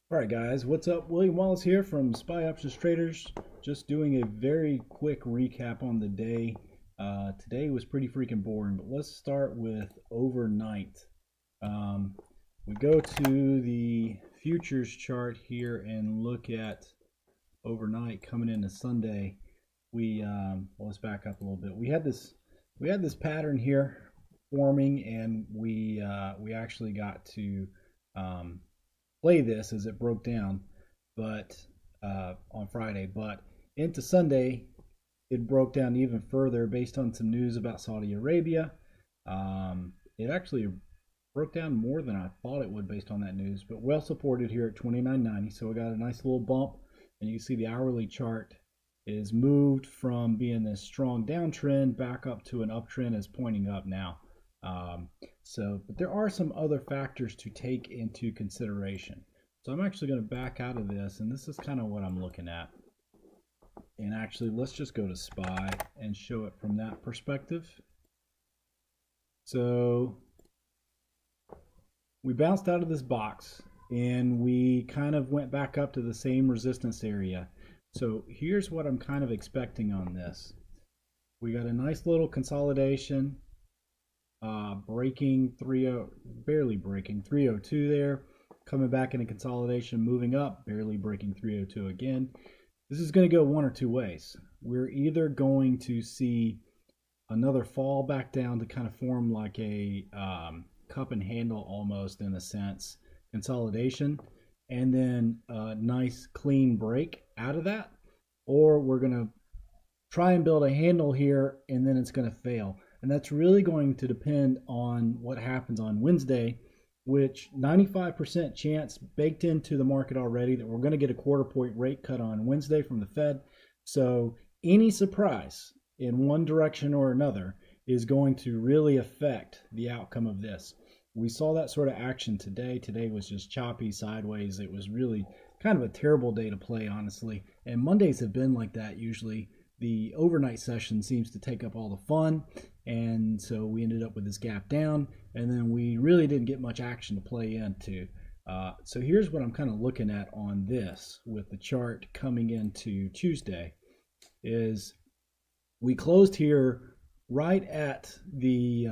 All right, guys, what's up? William Wallace here from SPY Options Traders. Just doing a very quick recap on the day. Today was pretty freaking boring, but let's start with overnight. Um, we go to the futures chart here and look at overnight coming into Sunday. Well, let's back up a little bit. We had this pattern here forming, and we actually got to um, play this as it broke down, but on Friday. But into Sunday, it broke down even further based on some news about Saudi Arabia. It actually broke down more than I thought it would based on that news, but well supported here at 29.90. So we got a nice little bump, and you can see the hourly chart is moved from being this strong downtrend back up to an uptrend, is pointing up now. But there are some other factors to take into consideration. So I'm actually going to back out of this, and this is kind of what I'm looking at. And actually, let's just go to SPY and show it from that perspective. So we bounced out of this box, and we kind of went back up to the same resistance area. So here's what I'm kind of expecting on this. We got a nice little consolidation, breaking 30, barely breaking 302 there, coming back in a consolidation, moving up, barely breaking 302 again. This is going to go one or two ways. We're either going to see another fall back down to kind of form like a cup and handle almost, in a sense, consolidation, and then a nice clean break out of that, or we're going to try and build a handle here and then it's going to fail. And that's really going to depend on what happens on Wednesday, which 95% chance baked into the market already that we're going to get a quarter-point rate cut on Wednesday from the Fed. So any surprise in one direction or another is going to really affect the outcome of this. We saw that sort of action today. Today was just choppy sideways. It was really kind of a terrible day to play, honestly. And Mondays have been like that usually. The overnight session seems to take up all the fun, and so we ended up with this gap down, and then we really didn't get much action to play into. So here's what I'm kind of looking at on this with the chart coming into Tuesday is we closed here right at the,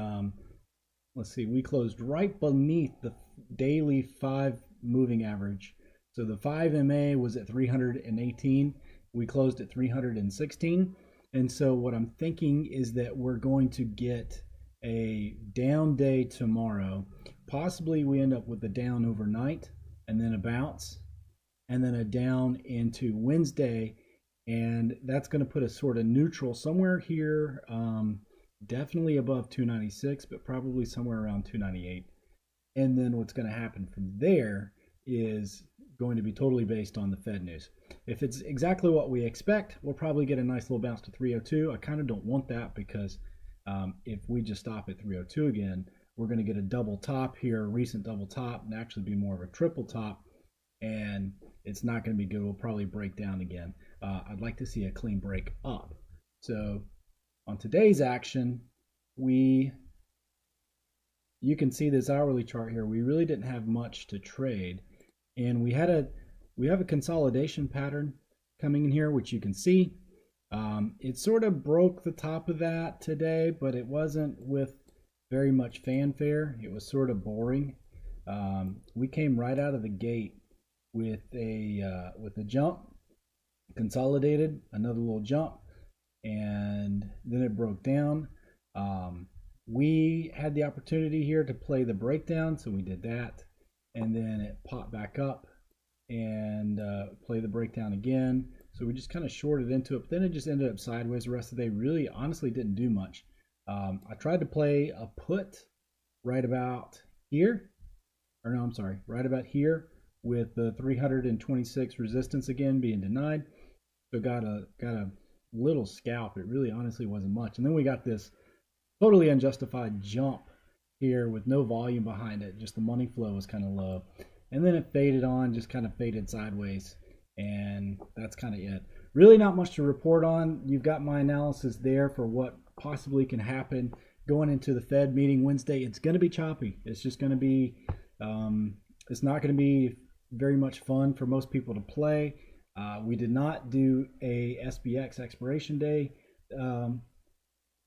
let's see, we closed right beneath the daily 5 moving average. So the 5 MA was at 318. We closed at 316. And so what I'm thinking is that we're going to get a down day tomorrow. Possibly we end up with a down overnight and then a bounce and then a down into Wednesday. And that's going to put us sort of neutral somewhere here, definitely above 296, but probably somewhere around 298. And then what's going to happen from there is going to be totally based on the Fed news. If it's exactly what we expect, we'll probably get a nice little bounce to 302. I kind of don't want that because if we just stop at 302 again, we're going to get a double top here, a recent double top, and actually be more of a triple top, and it's not going to be good. We'll probably break down again. I'd like to see a clean break up. So on today's action, you can see this hourly chart here. We really didn't have much to trade. And we have a consolidation pattern coming in here, which you can see. It sort of broke the top of that today, but it wasn't with very much fanfare. It was sort of boring. We came right out of the gate with a jump, consolidated, another little jump, and then it broke down. We had the opportunity here to play the breakdown, so we did that. And then it popped back up and play the breakdown again. So we just kind of shorted into it, but then it just ended up sideways the rest of the day. Really, honestly, didn't do much. I tried to play a put right about here, or no, I'm sorry, right about here with the 326 resistance again being denied. So got a little scalp. It really, honestly, wasn't much. And then we got this totally unjustified jump here with no volume behind it. Just the money flow was kind of low. And then it faded on, just kind of faded sideways. And that's kind of it. Really not much to report on. You've got my analysis there for what possibly can happen going into the Fed meeting Wednesday. It's going to be choppy. It's just going to be, it's not going to be very much fun for most people to play. We did not do a SPX expiration day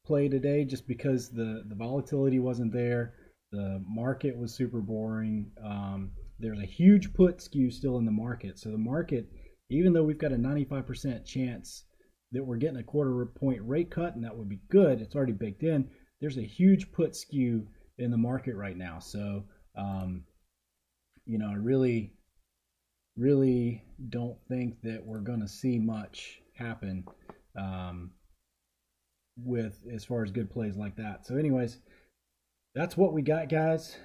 play today just because the volatility wasn't there. The market was super boring. There's a huge put skew still in the market. So the market, even though we've got a 95% chance that we're getting a quarter point rate cut, and that would be good, it's already baked in. There's a huge put skew in the market right now. So, I really don't think that we're going to see much happen with as far as good plays like that. So, anyways, that's what we got, guys.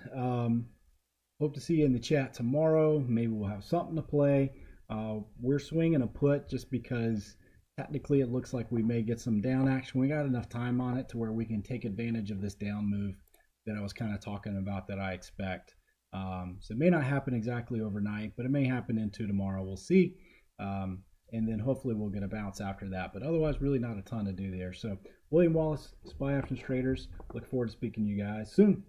Hope to see you in the chat tomorrow. Maybe we'll have something to play. We're swinging a put just because technically it looks like we may get some down action. We got enough time on it to where we can take advantage of this down move that I was kind of talking about that I expect. So it may not happen exactly overnight, but it may happen into tomorrow. We'll see. And then hopefully we'll get a bounce after that. But otherwise, really not a ton to do there. So William Wallace, SPY Options Traders. Look forward to speaking to you guys soon.